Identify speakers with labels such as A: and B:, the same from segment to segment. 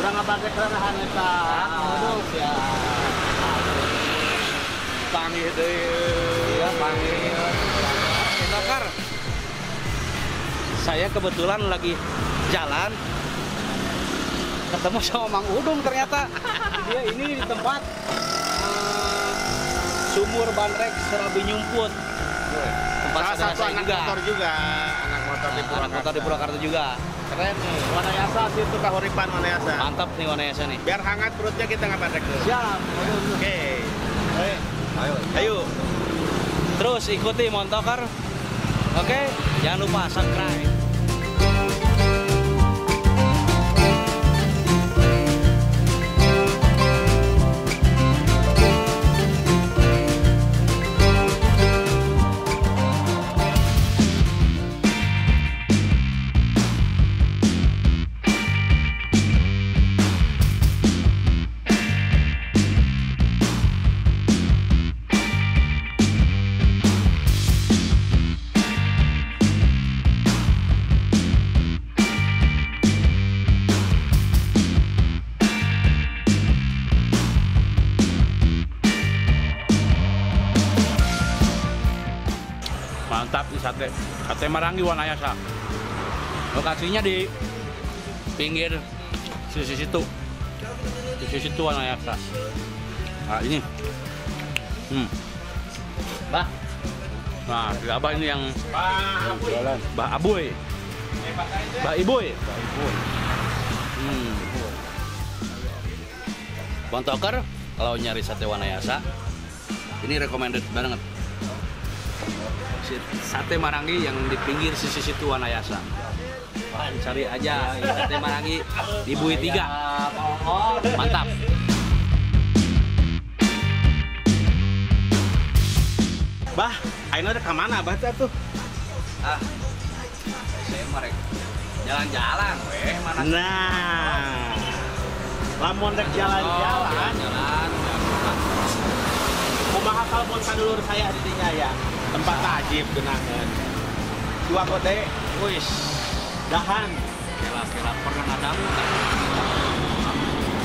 A: Urang ngabage keranahan eta. Aduh ya. Panggih deui.
B: Ya, panggil. Dokter. Saya kebetulan lagi jalan ketemu sama Mang Udung ternyata. Dia ini di tempat sumur Bandrek Serabi Nyumput. Tempat
A: Salah
B: saudara
A: satu
B: saya
A: anak
B: juga.
A: motor juga, anak motor di
B: Anak
A: Purwakarta.
B: motor di Purwakarta juga. Keren nih.
A: Wanayasa situ kahuripan Wanayasa.
B: Mantap nih Wanayasa nih.
A: Biar hangat perutnya kita ngabadek dulu.
B: Siap.
A: Oke.
C: Ayo.
A: Ayo.
B: Terus ikuti Montokar. Oke, jangan lupa subscribe. Mantap nih sate Marangi Wanayasa. Lokasinya di pinggir sisi situ Wanayasa. Nah ini, bah, nah si Abah ini yang
A: Jualan.
B: Bah Aboy, Bah Iboy. Bontoker, kalau nyari sate Wanayasa, ini recommended banget. Sate Marangi yang di pinggir sisi situ Wanayasa. Cari aja sate Marangi di Bui 3. Mantap.
A: Bah, ayeuna ka mana Abah tuh?
B: Ah, saya mereka jalan-jalan, weh mana?
A: Nah. Lamun rek jalan-jalan,
B: Jalan.
A: kumaha kalbon sadulur saya di dinya ya. Tempat tajib geunangan. Dua kode,
B: Wis,
A: dahan.
B: kela-kela pernah ngadamu kan?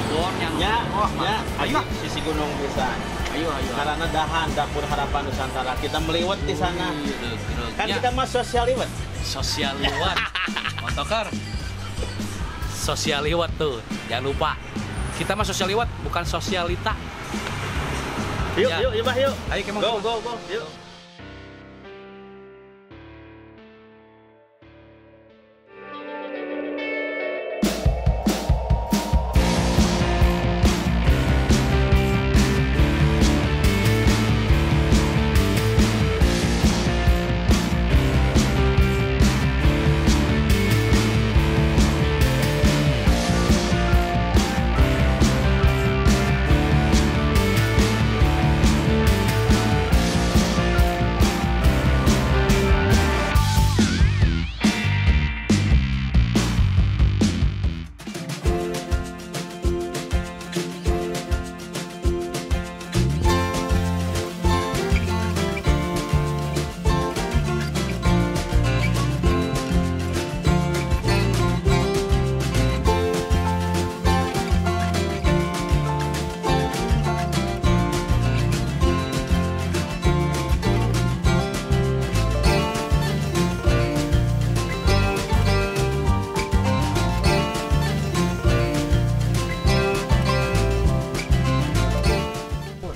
B: Bornya,
A: Ya, ya,
B: ayo.
A: sisi gunung bisa.
B: Ayo.
A: Karena dahan dapur harapan Nusantara kita meliwat di sana. Kan
B: Ya.
A: kita mah sosial liwat.
B: Sosial liwat. Montokar. Sosial liwat tuh, jangan lupa. Kita mah sosial liwat, bukan sosialita.
A: Yuk,
B: Ya.
A: yuk, Bah, yuk.
B: Ayo kemana?
A: Go, yuk.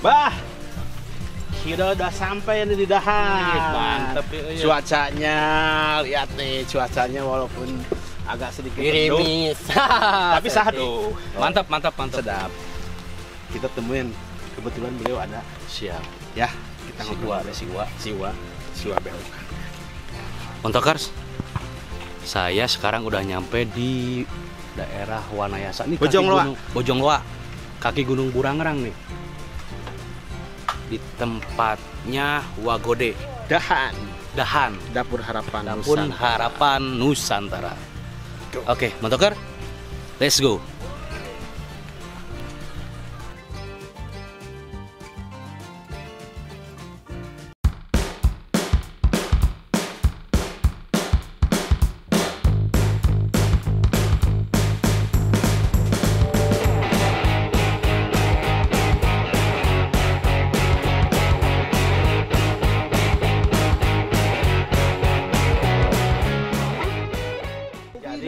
A: Bah, kita udah sampai nih di dahan.
B: Mantep ya.
A: Cuacanya, lihat nih cuacanya walaupun agak sedikit mendung,
C: Gerimis.
A: tapi sahdu.
B: Mantap.
A: Sedap. Kita temuin, kebetulan beliau ada.
B: Siap.
A: Ya, kita ngobrol. Siwa belok.
B: Montokars, saya sekarang udah nyampe di daerah Wanayasa nih.
A: Bojongloa.
B: Bojongloa, kaki Gunung Burangrang nih. Di tempatnya Wagode,
A: Dahan, Dapur Harapan
B: Dapur
A: Nusantara.
B: Harapan Nusantara. Oke, Montokar, let's go.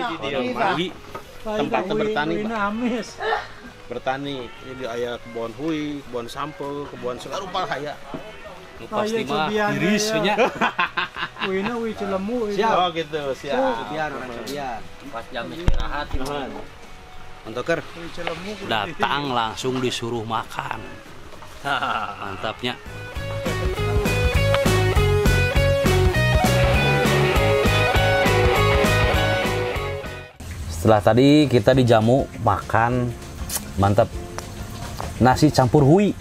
A: Hui, tempatnya bertani, bertani. Ini aya kebun hui, kebun sampel, kebun segala rupa haya.
B: Nu pasti mah iris nya.
D: Wina wi celemu.
A: Oh gitu, siap.
C: Biar pas jam istirahat
B: Montoker datang langsung disuruh makan. Mantapnya. Setelah tadi kita dijamu makan mantap nasi campur hui.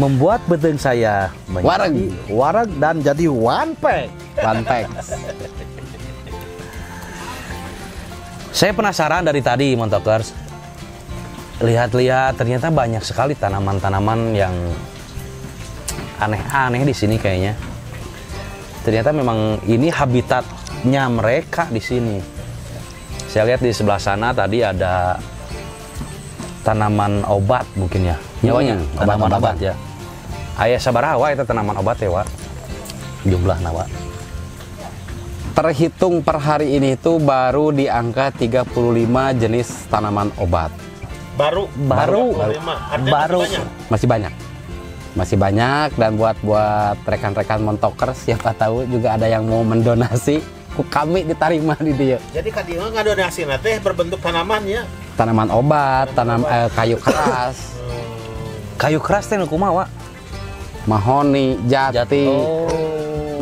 B: Membuat beteng saya menjadi wareg dan jadi one pack. Saya penasaran dari tadi, Montokers. Lihat-lihat ternyata banyak sekali tanaman-tanaman yang aneh-aneh di sini kayaknya. Ternyata memang ini habitatnya mereka di sini. Saya lihat di sebelah sana tadi ada tanaman obat mungkin ya. Nyawanya tanaman obat ya. Aya sabaraha itu tanaman obat ya, Wak? Jumlahna, Wak.
E: Terhitung per hari ini itu baru di angka 35 jenis tanaman obat.
A: Baru.
E: Masih banyak dan buat rekan-rekan Montokers siapa tahu juga ada yang mau mendonasi ku kami diterima di dia.
A: Jadi kadieu ngadonasi teh berbentuk tanamannya.
E: Tanaman obat, kayu keras.
B: Kayu keras teh nu kumaha, Wak?
E: Mahoni, jati,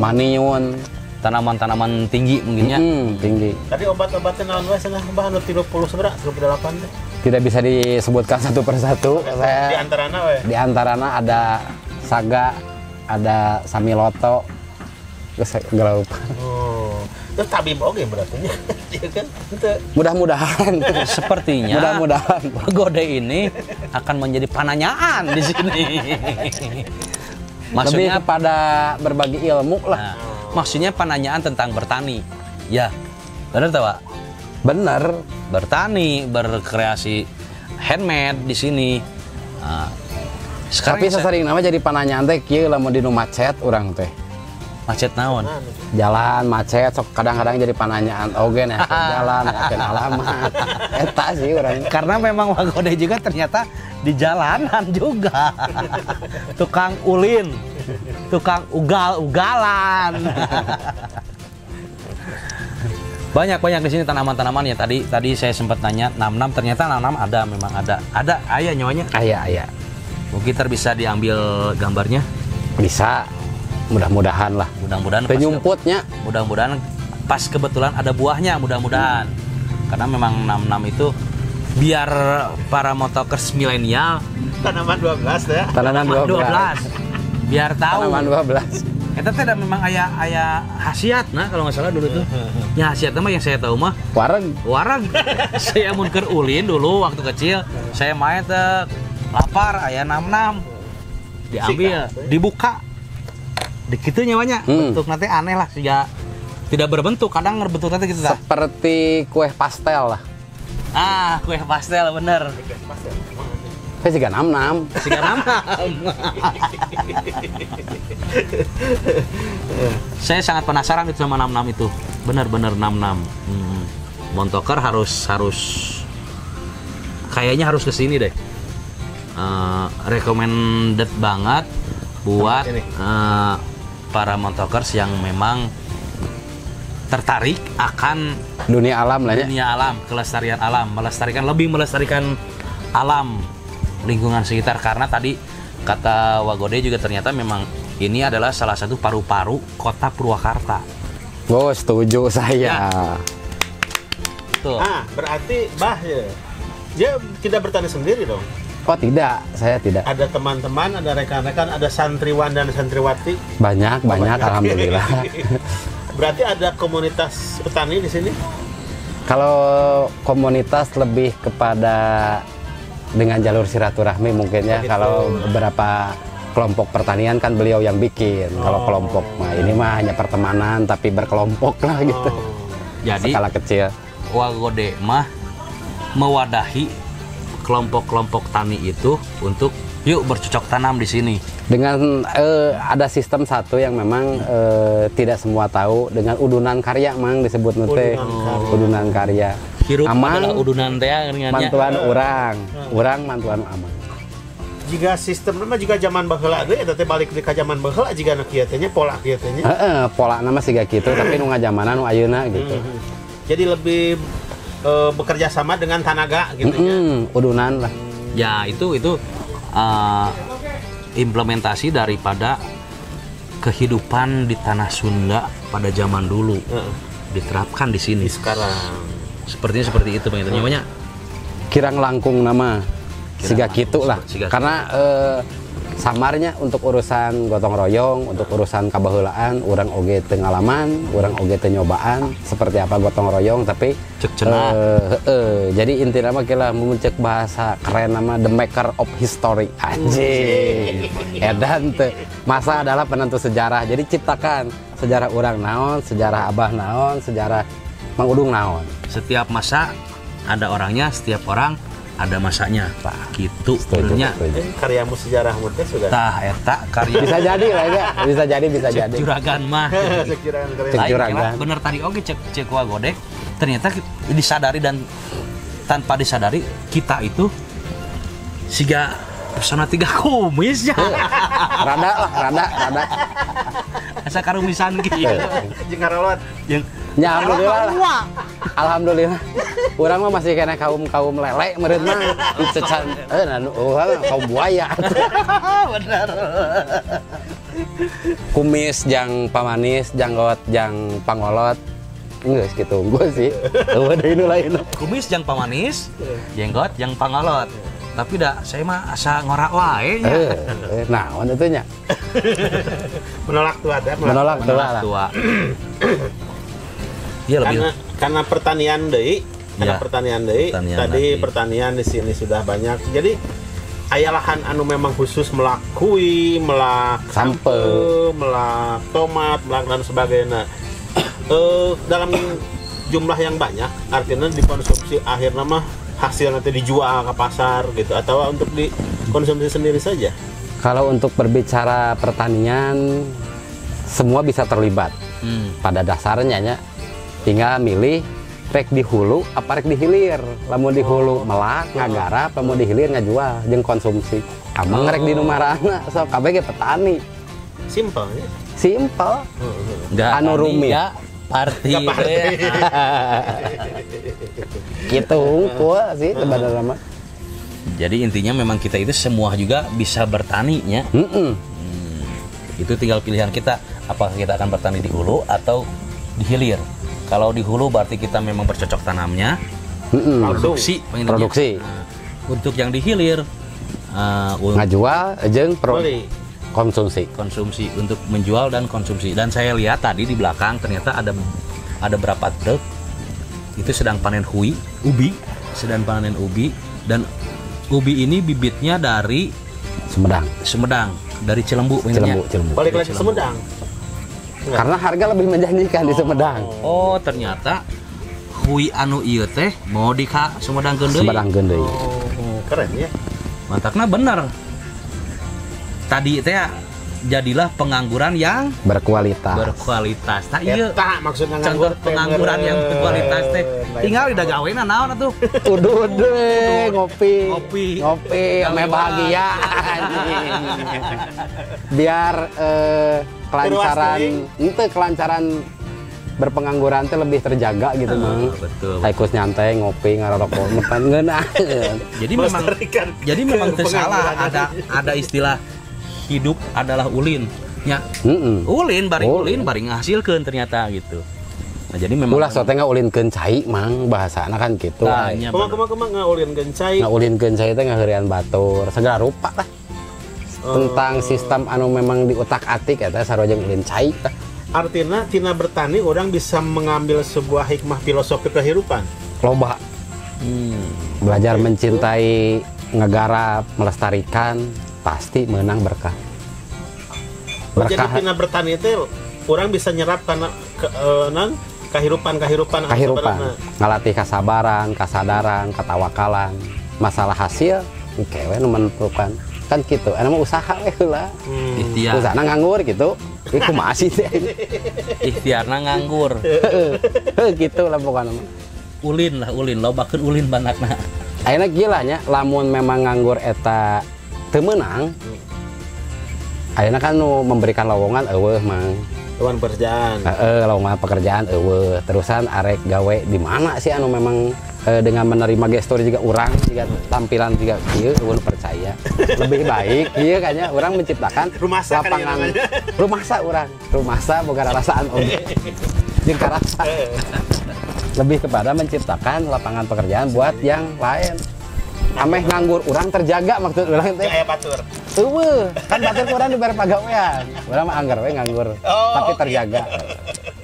E: maniun.
B: Tanaman-tanaman tinggi mungkinnya.
E: Tinggi.
A: Tadi obat-obatnya naon wae cenah bahan 30 seberapa? 38 teh.
E: Tidak bisa disebutkan satu persatu.
A: Di antarana we.
E: Di antarana ada saga, ada samiloto, terus lupa.
A: Oh, itu tabib oge berarti nya. Iya kan?
E: Mudah-mudahan.
B: Sepertinya
E: mudah-mudahan
B: Gode ini akan menjadi pananyaan di sini. Maksudnya
E: lebih kepada berbagi ilmu lah.
B: Nah, maksudnya pananyaan tentang bertani. Ya, benar tak, Pak?
E: Bener.
B: Bertani, berkreasi handmade di sini. Nah,
E: tapi sesering nama jadi pananyaan teh kieu lamun dinu macet urang teh.
B: Macet naon?
E: Jalan macet sok kadang-kadang jadi pananyaan oge nya jalan yakin alamat. Eta sih urang.
B: Karena memang Wagode juga ternyata di jalanan juga. Tukang ulin, tukang ugal-ugalan. Banyak di sini tanaman-tanaman ya. Tadi saya sempat nanya 66, ternyata 66 ada, memang ada ayah nyawanya.
E: Ayah.
B: Mungkin bisa diambil gambarnya.
E: Bisa. Mudah-mudahan lah.
B: Mudah-mudahan
E: penyumputnya.
B: Mudah-mudahan pas kebetulan ada buahnya, mudah-mudahan. Karena memang 66 itu biar para motokers milenial
A: Tanaman 12 ya.
E: Tanaman 12.
B: Biar tahu.
E: Tanaman 12.
B: Eta teh memang aya khasiat nah kalau nggak salah dulu tuh. Ya khasiatnya mah yang saya tahu mah wareg. Saya mun keur ulin dulu waktu kecil, saya main teh lapar aya 66. Diambil, dibuka. Dikitu nyawanya. Bentuk nanti aneh lah sih ya. Tidak berbentuk, kadang berbentuk nanti gitu.
E: Seperti kue pastel lah.
B: Ah, kue pastel bener.
E: Tapi siga 66.
B: Siga 66. Saya sangat penasaran itu sama 66 itu. Bener-bener 66. Montoker harus kayaknya harus kesini deh. Recommended banget buat para montokers yang memang tertarik akan
E: dunia alam lah ya.
B: Dunia alam, kelestarian alam, lebih melestarikan alam lingkungan sekitar, karena tadi kata Wagode juga ternyata memang ini adalah salah satu paru-paru kota Purwakarta.
E: Oh, setuju saya.
B: Ya. Betul.
A: Berarti ya. Dia tidak bertani sendiri dong.
E: Oh tidak, saya tidak.
A: Ada teman-teman, ada rekan-rekan, ada santriwan dan santriwati.
E: Banyak, alhamdulillah.
A: Berarti ada komunitas petani di sini?
E: Kalau komunitas lebih kepada dengan jalur silaturahmi mungkin ya. Kalau beberapa kelompok pertanian kan beliau yang bikin. Kalau kelompok, ini mah hanya pertemanan tapi berkelompok lah gitu.
B: Jadi
E: skala kecil.
B: Wagode mah mewadahi kelompok-kelompok tani itu untuk Yuk bercocok tanam di sini.
E: Dengan ada sistem satu yang memang tidak semua tahu, dengan udunan karya mang disebut nute. Udunan karya.
B: Hirup
E: Amang
B: adalah udunan teh ngeunnya.
E: mantuan urang mantuan amang.
A: Jika sistem nama jika zaman baheula ge eta teh balik di ka zaman baheula jiga na kieu teh nya pola kieu teh nya.
E: Pola nama siga kitu tapi nu ngajamanan nu ayeuna gitu.
A: Jadi lebih bekerja sama dengan tenaga gitu ya.
E: Udunan lah.
B: Ya itu implementasi daripada kehidupan di tanah Sunda pada zaman dulu diterapkan di sini.
A: Sekarang
B: Sepertinya seperti itu Bang. Namanya
E: Kirang langkung nama siga kitu lah.
B: Siga
E: Karena samarnya untuk urusan gotong royong, untuk urusan kabaheulaan, urang oge teu ngalaman, urang oge teu nyobaan seperti apa gotong royong, tapi
B: cek cenah.
E: jadi intinya mah kira memuncak bahasa keren nama the maker of history anjing. Edan teu masa adalah penentu sejarah. Jadi ciptakan sejarah urang naon, sejarah abah naon, sejarah Mang Udung naon.
B: Setiap masa ada orangnya, setiap orang ada masanya. Gitu
E: Setuju,
B: sebenarnya.
E: setuju.
A: karyamu sejarah teh sudah.
B: Tah eta karya
E: Bisa jadi lah ya, bisa jadi
B: cek juragan mah.
A: Sekiranya karya.
E: Cek
B: Lain
E: juragan.
B: kira bener tadi oke cek wa godek. Ternyata disadari dan tanpa disadari kita itu siga persona 3 kumis ya.
E: rada
B: Asa karumisan gitu.
A: Jeung ngarolot.
B: Yang
E: Ya alhamdulillah lah. Alhamdulillah. Urang mah masih kena kaum lele meureun mah. Cecan kaum buaya.
B: bener.
E: Kumis jang pamanis, janggot jang pangolot. Geus kitu unggul sih. Eueuh deui nu lain.
B: Kumis yang pamanis, jenggot yang pangolot. Tapi dah saya mah asa ngorak wae nya.
E: Naon atuh nya?
A: Menolak tua ada.
E: Menolak tua lah.
B: Tua. Iya lebih.
A: Karena pertanian deui,
B: Ya.
A: pertanian deui.
B: Pertanian
A: Tadi
B: lagi.
A: pertanian di sini sudah banyak. Jadi aya lahan anu memang khusus melak kui, melak
E: Sampe.
A: melak tomat, melak dan sebagainya. Dalam jumlah yang banyak, artinya dikonsumsi akhirnya mah hasil nanti dijual ke pasar gitu, atau untuk dikonsumsi sendiri saja.
E: Kalau untuk berbicara pertanian, semua bisa terlibat. Pada dasarnya nya tinggal milih rek di hulu apa rek di hilir. Lamun di hulu melak ngagarap, lamun di hilir ngajual jeung konsumsi. Amang rek di nu marana sok kabeh ge petani.
A: Simple ya.
E: Simple.
B: Nggak
E: Anu rumit.
B: ya, party.
A: Nggak party.
E: Gitu unggul sih sebenarnya mah.
B: Jadi intinya memang kita itu semua juga bisa bertani ya. Itu tinggal pilihan kita, apakah kita akan bertani di hulu atau di hilir. Kalau di hulu berarti kita memang bercocok tanamnya, produksi.
E: Produksi.
B: Nah, untuk yang di hilir
E: Ngajual jeung
A: Beli.
E: konsumsi.
B: konsumsi, untuk menjual dan konsumsi. Dan saya lihat tadi di belakang ternyata ada berapa truk itu sedang panen ubi, sedang panen ubi, dan ubi ini bibitnya dari Sumedang, dari Cilembu.
E: Cilembu.
A: Balik lagi ke Sumedang.
E: Karena harga lebih menjanjikan di Sumedang.
B: Oh, ternyata hui anu ieu teh mau di ka Sumedang geundeui.
E: Sumedang geundeui.
A: Oh, keren ya.
B: Mantapna bener. Tadi teh jadilah pengangguran yang
E: Berkualitas.
B: berkualitas. Tah ieu
A: Eta maksudnya
B: contoh pengangguran yang berkualitas teh tinggal di dagawena naon atuh.
E: Udud deh, ngopi.
B: Ngopi.
E: Ame bahagia. anjing. Biar kelancaran berpengangguran teh lebih terjaga gitu Mang.
B: Betul.
E: Taikus nyantai ngopi ngarokok nepan ngeunah.
B: Jadi memang teu salah ada istilah hidup adalah ulin. Ya. Ulin bari ngahasilkeun ternyata gitu. Nah, jadi memang
E: Ulah sote ngaulinkeun cai Mang, bahasana kan gitu.
B: Nah, nya bener.
A: Kumaha ngaulin gencai.
E: Ngaulinkeun cai teh ngaheurian batur, segala rupa lah. Tentang sistem anu memang diutak-atik eta sarua jeung ulin cai tah.
A: Artinya tina bertani orang bisa mengambil sebuah hikmah filosofi kehidupan.
E: Loba. Belajar mencintai, ngegarap, melestarikan, pasti menang berkah.
A: Jadi tina bertani itu orang bisa nyerap karena kehidupan
E: Ngalatih kasabaran, kasadaran, ketawakalan. Masalah hasil, kewe nu menentukan. kan gitu mah usaha we heula
B: Ikhtiar.
E: usahana nganggur gitu ieu kumaha sih teh
B: Ikhtiarna nganggur.
E: gitu lah pokoknya mah.
B: Ulin lobakeun ulin banakna.
E: Ayeuna kieu lah nya lamun memang nganggur eta teu meunang ayeuna kan nu memberikan lowongan eueuh mang
A: Tuan pekerjaan.
E: lowongan pekerjaan eueuh terusan arek gawe di mana sih anu memang dengan menerima gestur juga orang juga tampilan juga kieu eueuh percaya lebih baik ieu kayaknya orang menciptakan
A: Rumasa kan
E: lapangan
A: ieu namanya.
E: rumasa orang rumasa boga rasaan oge jeung karasa lebih kepada menciptakan lapangan pekerjaan buat yang lain ameh nganggur orang terjaga maksud orang teh
A: Aya batur.
E: eueuh kan batur urang dibere pagawean urang mah anggar we nganggur tapi terjaga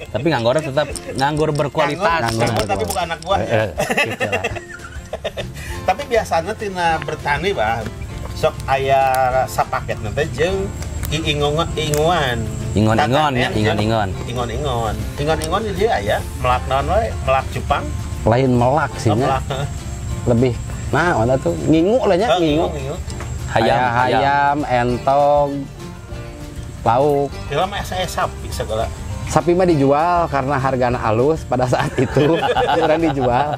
B: Tapi nganggurnya tetap nganggur berkualitas.
A: Nganggur tapi bukan anak buah.
E: gitu lah.
A: Tapi biasanya tina bertani bah sok aya sapaket nanti jeung ingon-ingon
B: Ingon-ingon ya, ingon-ingon.
A: Ingon-ingon jadi aya melak naon we melak cupang
E: Lain melak sih nya.
A: melak
E: Lebih nah onda tuh ngingu lah nya ngingu. Hayam, entog, lauk.
A: Kira mah saya sapi segala.
E: Sapi mah dijual karena hargana halus pada saat itu. Orang dijual.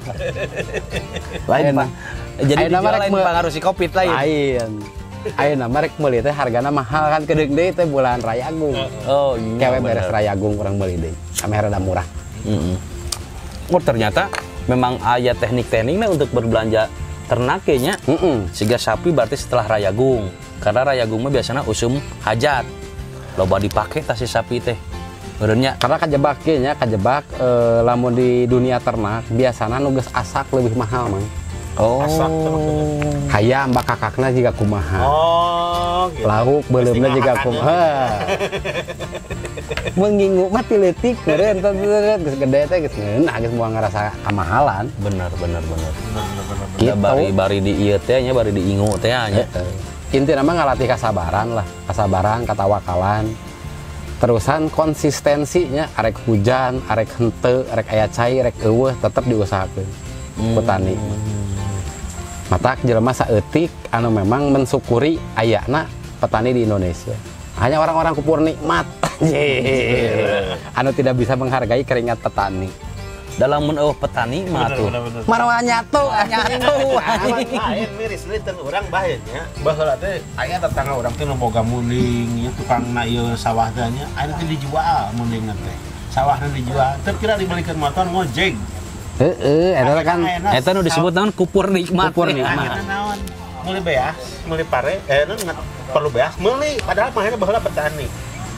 E: Lain mah.
B: Jadi
E: Ayeuna mah
B: dijual
E: rek
B: lain pengaruh si Covid lain.
E: Lain. Ayeuna mah rek meuli teh hargana mahal kan kedeung deui teh bulan Rayagung.
B: Oh iya.
E: Kewe beres Rayagung urang meuli deui. Ame rada murah.
B: Oh ternyata memang aya teknik-tekniknya untuk berbelanja ternaknya. Siga sapi berarti setelah Rayagung. Karena Rayagung mah biasanya usum hajat. Loba dipake tas si sapi teh. Benernya.
E: Karena kajebak ge nya kajebak lamun di dunia ternak biasana nu geus asak lebih mahal mang.
B: Oh.
A: Asak tuh maksudnya.
E: Hayam bakakakna juga kumaha.
A: Oh, gitu.
E: Lauk beuleumna juga kumaha. Mun ngingu mah ti leutik meureun geus gede teh geus ngeunah geus moal ngarasa kamahalan.
B: Bener.
E: Gitu.
B: Bari di ieu teh nya bari di ingu teh nya.
E: Intina mah ngalatih kasabaran lah, kasabaran, katawakalan. Terusan konsistensinya arek hujan, arek henteu, arek aya cai, arek eueuh tetep diusahakeun petani. Matak jelema saeutik anu memang mensyukuri ayana petani di Indonesia. Hanya orang-orang kupur nikmat. Anu tidak bisa menghargai keringat petani.
B: Dalam mun eueuh petani mah tuh.
E: Marwa nyatu.
A: Lain miris leuteun urang bahayanya. Baheula teh aya tetangga urang teh nu boga muling, ieu tukangna ieu sawah teh nya aya teh dijual mulingna teh. Sawahna dijual, teu kira dibelikeun motor ngojek.
E: Heeh, eta kan
B: Eta nu disebut naon kupur nikmat.
E: Kupur nikmat.
A: Akhirnya naon? Meuli beas, meuli pare, perlu beas, meuli padahal mah baheula petani.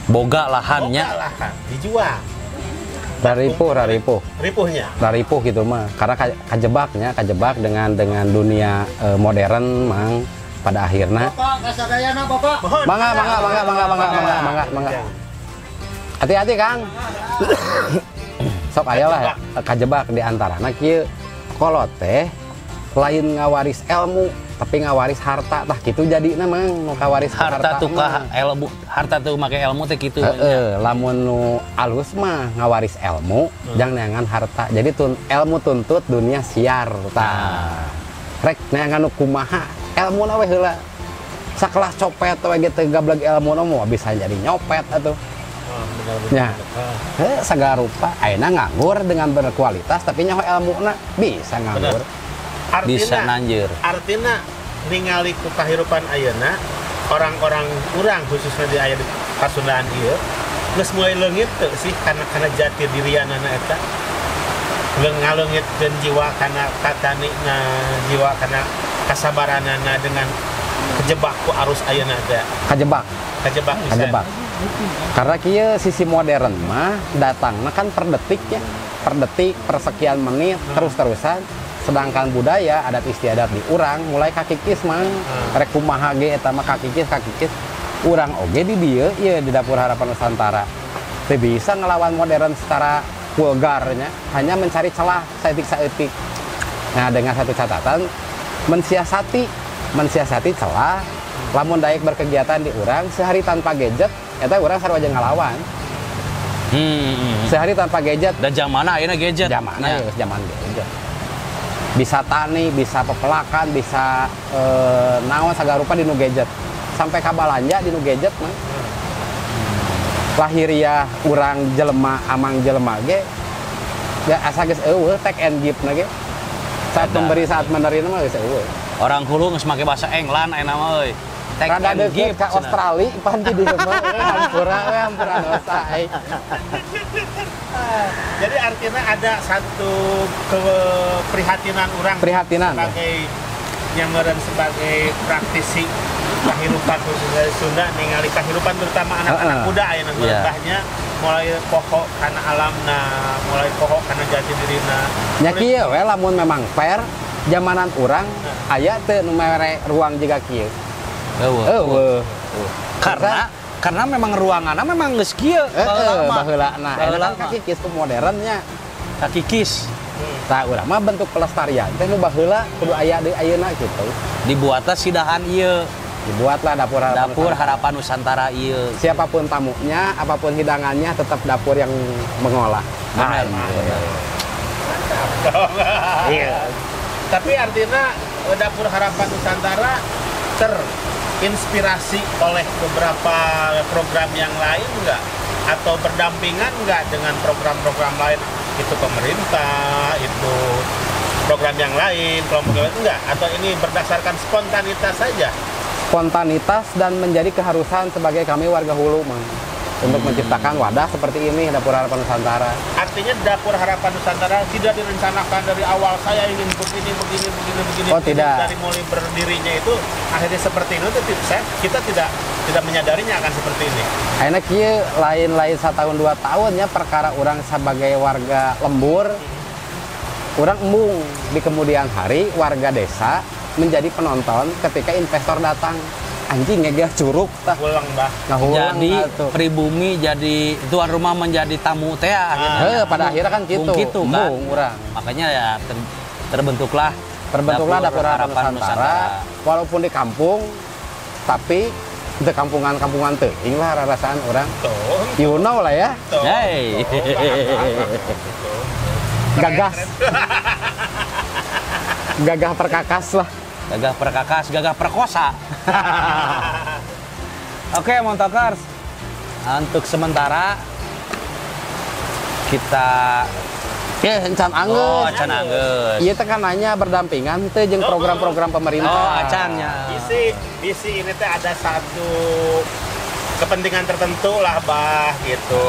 B: Boga lahannya.
A: Boga lahan, dijual.
E: raripuh
A: Ripuhnya.
E: gitu mah karena kajebak dengan dunia modern mang pada akhirnya
D: Bapak, kasadayana Bapak.
A: Mohon.
E: mangga hati-hati Kang sok aya lah kajebak di antarana kieu kolot teh lain ngawaris ilmu tapi ngawaris harta tah kitu jadi mang nu kawaris
B: Harta tuh
E: mah.
B: ilmu, harta tuh make ilmu teh kitu.
E: Lamun nu alus mah ngawaris ilmu, jang neangan harta. Jadi ilmu tuntut dunia siar tah. Rek neangan nu kumaha, ilmuna we heula. Sakelas copet we ge teu gablag ilmuna mah bisa jadi nyopet atuh. Nya. Sagala rupa ayeuna nganggur dengan berkualitas tapi nyaho ilmuna bisa nganggur.
B: Bisa nanjeur.
A: Artina ningali ku kahirupan ayeuna orang-orang urang khususnya di aya di Pasundaan ieu geus mulai leungit teu sih kana jati dirianana eta ngaleungitkeun jiwa kana katanina jiwa kana kasabaranana dengan kejebak ku arus ayeuna teh
E: Kajebak.
A: bisa.
E: Karena kieu sisi modern mah datangna kan per detik ya. Per detik, per sekian menit terus-terusan. Sedangkan budaya adat istiadat di urang mulai kakikis mang rek kumaha ge eta mah kakikis urang oge di dieu ieu di dapur harapan Nusantara teu bisa ngelawan modern secara vulgarnya hanya mencari celah saeutik. Nah dengan satu catatan mensiasati celah lamun daek berkegiatan di urang sehari tanpa gadget eta urang sarua jeung ngalawan sehari tanpa gadget
B: Dan zamana ayeuna gadget.
E: zamanna ya zaman gadget bisa tani, bisa pepelakan, bisa naon sagala rupa di nu gadget. sampai ka balanja di nu gadget mah. Lahiriah urang jelema amang jelema ge ya asa geus eueuh take and give na ge. Saat memberi saat menerima mah geus eueuh.
B: Orang hulu geus make bahasa England ayeuna mah euy. Take
E: Rada
B: and
E: deukeut
B: give
E: ka Australia pan di dieu mah hampura dosa ai.
A: Jadi artinya ada satu keprihatinan orang
E: Prihatinan.
A: sebagai nyameureun sebagai praktisi kahirupan khususnya Sunda ningali kahirupan terutama anak-anak muda ayeuna ngeulebahnya mulai poho kana alamna, mulai poho kana jati dirina.
E: Nya kieu we lamun memang fair zamanan urang aya teu nu mere ruang jiga kieu. Eueuh.
B: Karena memang ruangannya memang geus kieu.
E: Baheula nah eta kan kikis ku modernnya.
B: Kakikis
E: Tah urang mah bentuk pelestarian teh nu baheula kudu aya deui ayeuna kitu.
B: dibuatlah sidahan ieu.
E: Dibuatlah dapur
B: Harapan Nusantara ieu.
E: Siapapun tamunya, apapun hidangannya tetap dapur yang mengolah.
B: Benar.
A: Iya. Tapi artinya dapur harapan Nusantara terinspirasi oleh beberapa program yang lain enggak? Atau berdampingan enggak dengan program-program lain? Itu pemerintah, itu program yang lain, kelompok lain enggak? Atau ini berdasarkan spontanitas saja?
E: Spontanitas dan menjadi keharusan sebagai kami warga hulu untuk menciptakan wadah seperti ini Dapur Harapan Nusantara.
A: Artinya Dapur Harapan Nusantara tidak direncanakan dari awal saya ingin begini.
E: Oh, tidak.
A: Dari mulai berdirinya itu akhirnya seperti itu kita tidak menyadarinya akan seperti ini.
E: Akhirnya kieu lain-lain 1 tahun 2 tahun ya perkara orang sebagai warga lembur. Orang embung di kemudian hari warga desa menjadi penonton ketika investor datang. Anjing ngegah curug tah.
A: Ulang bah.
B: Jadi pribumi jadi tuan rumah menjadi tamu teh
E: Pada akhirnya kan gitu.
B: Kan.
E: Urang.
B: Makanya ya terbentuklah
E: Dapur Harapan Nusantara walaupun di kampung tapi di kampungan-kampungan teuing lah rarasaan orang. You know lah ya.
B: Hey.
E: Gagas. Gagah perkakas lah.
B: Gagah perkakas, gagah perkosa. Oke, Montokers. Untuk sementara kita
E: encan anggeus.
B: Oh, can anggeus.
E: Ieu teh kan nanya berdampingan teh jeung program-program pemerintah.
B: Oh, acannya.
A: Isi ini teh ada satu kepentingan tertentu lah bah gitu.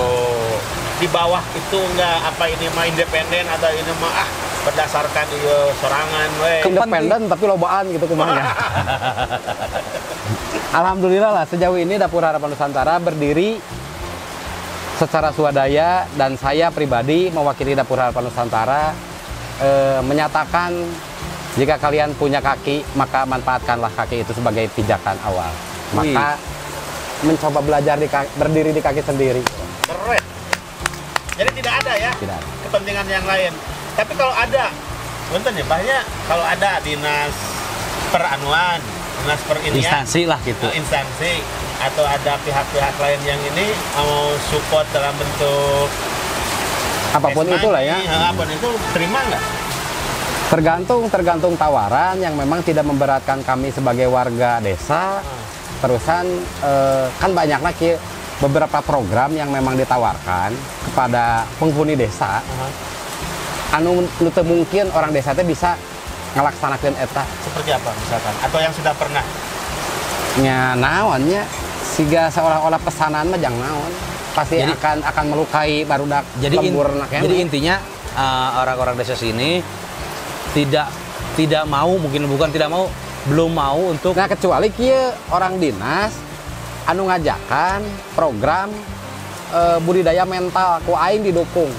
A: Di bawah itu enggak apa ini mah independen atau ini mah berdasarkan sorangan we.
E: Independen tapi lobaan gitu kumanya. Alhamdulillah lah sejauh ini Dapur Harapan Nusantara berdiri secara swadaya dan saya pribadi mewakili Dapur Harapan Nusantara menyatakan jika kalian punya kaki maka manfaatkanlah kaki itu sebagai pijakan awal. Maka mencoba belajar berdiri di kaki sendiri.
A: Keren. Jadi tidak ada ya
E: Tidak.
A: kepentingan yang lain. Tapi kalau ada, punten ya, banyak kalau ada dinas peranuan, dinas perinian,
B: Instansi lah gitu.
A: instansi atau ada pihak-pihak lain yang ini mau support dalam bentuk
E: Apapun
A: cash
E: itulah
A: money,
E: ya.
A: apapun itu terima nggak?
E: Tergantung tawaran yang memang tidak memberatkan kami sebagai warga desa. Terusan kan banyak lagi beberapa program yang memang ditawarkan kepada penghuni desa. Anu teu mungkin orang desa teh bisa ngalaksanakeun eta.
A: Seperti apa misalkan? Atau yang sudah pernah?
E: Nya naonnya siga seolah-olah pesanan mah jang naon. Pasti
B: Jadi-
E: akan melukai barudak lemburna keneh.
B: Jadi intinya orang-orang desa sini tidak mau, mungkin bukan tidak mau, belum mau untuk
E: Nah kecuali kieu orang dinas anu ngajakan program budidaya mental ku aing didukung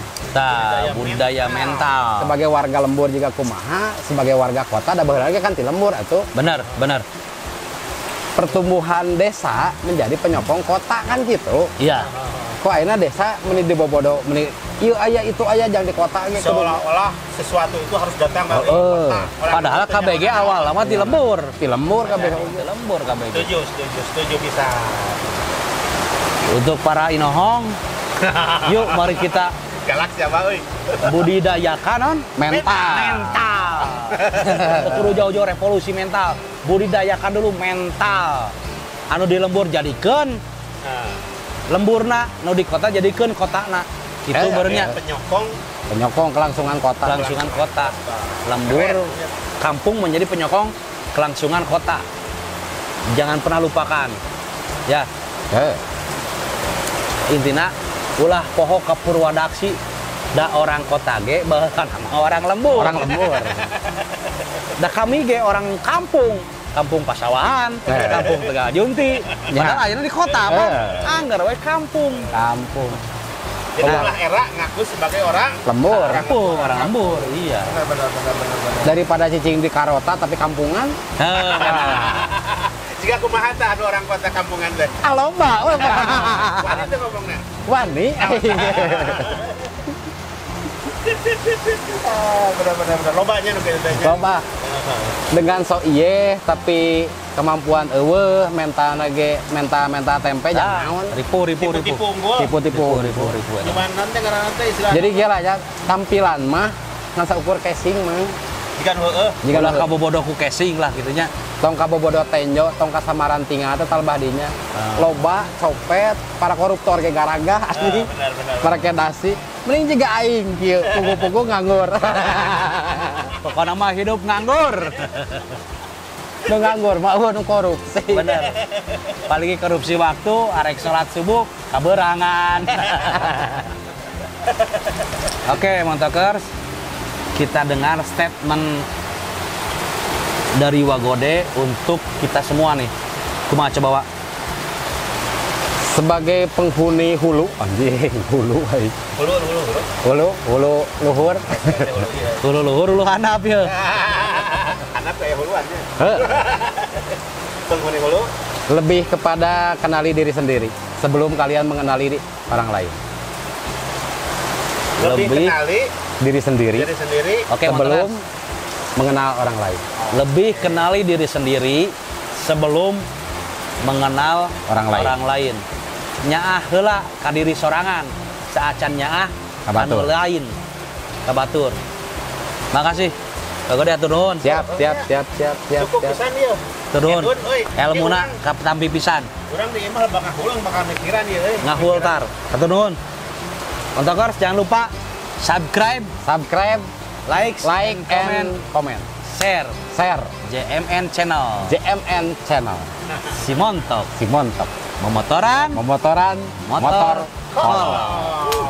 B: budidaya mental.
E: sebagai warga lembur juga kumaha sebagai warga kota da baheula kan ti lembur atuh
B: Benar.
E: pertumbuhan desa menjadi penyokong kota kan gitu.
B: Iya.
E: Kok ayeuna desa meni dibobodo meni ieu aya itu aya jang di kota ge kudu.
A: Seolah-olah sesuatu itu harus datang dari kota. Orang
B: Padahal
A: itu punya
B: KBG awal lama di lembur.
E: Ti lembur kabeh.
B: Di lembur KBG.
A: Setuju bisa.
B: Untuk para inohong, yuk mari kita
A: Galak siapa euy?
B: budidayakan non mental. Kudu jauh-jauh revolusi mental. Budidayakan dulu mental. anu di lembur jadikeun
A: Nah,
B: lemburna, nu di kota jadikeun kotana. Itu beurnya
A: penyokong
E: kelangsungan kota.
B: kelangsungan kota. Lembur kampung menjadi penyokong kelangsungan kota. Jangan pernah lupakan. Ya, intina ulah poho ke Purwadaksi da orang kota ge baheula nama orang lembur.
E: Orang lembur.
B: Da kami ge orang kampung. Kampung Pasawahan, kampung Tegajunti. Padahal ayeuna di kota mah anggar we kampung.
E: Kampung.
A: Jadi lah era ngaku sebagai orang
E: Lembur.
B: Kampung orang lembur, iya.
A: benar.
E: Daripada cicing di Karota tapi kampungan.
A: Jika kumaha tah anu orang kota kampungan teh.
E: Loba.
A: Wani teh ngomongna.
E: Wani.
A: Oh, benar. Lobanya nu kitu teh.
E: Loba. Dengan sok iye tapi kemampuan eueuh menta tempe jangan naon.
B: Ripu.
A: Tipu unggul.
E: Tipu-tipu.
A: Gimana nanti ngaranna teh istilah.
E: Jadi gila ya tampilan mah ngan saukur casing mah.
A: jika heueuh
E: Jika
B: Ulah kabobodoh ku casing lah gitunya.
E: tong kabobodo tenjo, tong kasamaran tinggal teh talbah dinya. Loba, copet, para koruptor ge garaga asli.
A: benar.
E: Para kedasi. Mending juga aing kieu pugu-pugu nganggur.
B: Pokoknya mah hidup nganggur.
E: Nu nganggur mah nu korupsi.
B: Bener. Palinggi korupsi waktu, arek sholat subuh, kaberangan. Oke, Montokers. Kita dengar statement dari Wagode untuk kita semua nih. Kumaha coba, Wak?
E: Sebagai penghuni hulu, anjing hulu hai. Hulu luhur.
B: Hulu luhur, hulu handap ya.
A: anak kayak huluannya
E: Heuh.
A: penghuni hulu
E: Lebih kepada kenali diri sendiri sebelum kalian mengenali orang lain.
A: lebih
E: Lebih
A: kenali
E: diri sendiri
A: diri sendiri
B: Oke,
E: sebelum
B: Montokers.
E: mengenal orang lain.
B: Lebih kenali diri sendiri sebelum mengenal
E: Orang lain.
B: Nyaah heula ka diri sorangan, saacan nyaah anu
E: Kabatur.
B: lain. Kabatur. Makasih. Wagode atur nuhun.
E: Siap.
A: cukup pisan ieu
B: Atur nuhun.
A: Kedun, euy.
B: Elmuna
A: Ieu
B: ka tampi pisan.
A: urang di imah bakal ulang bakal mikiran ieu euy
B: Ngahultar. Atur nuhun. Montokers jangan lupa subscribe, like
E: and comment.
B: share
E: Share
B: JMN channel.
E: JMN channel.
B: Si Montok.
E: Si Montok.
B: Memotoran
E: Motor
B: Motor
E: Kolot.
A: Oh.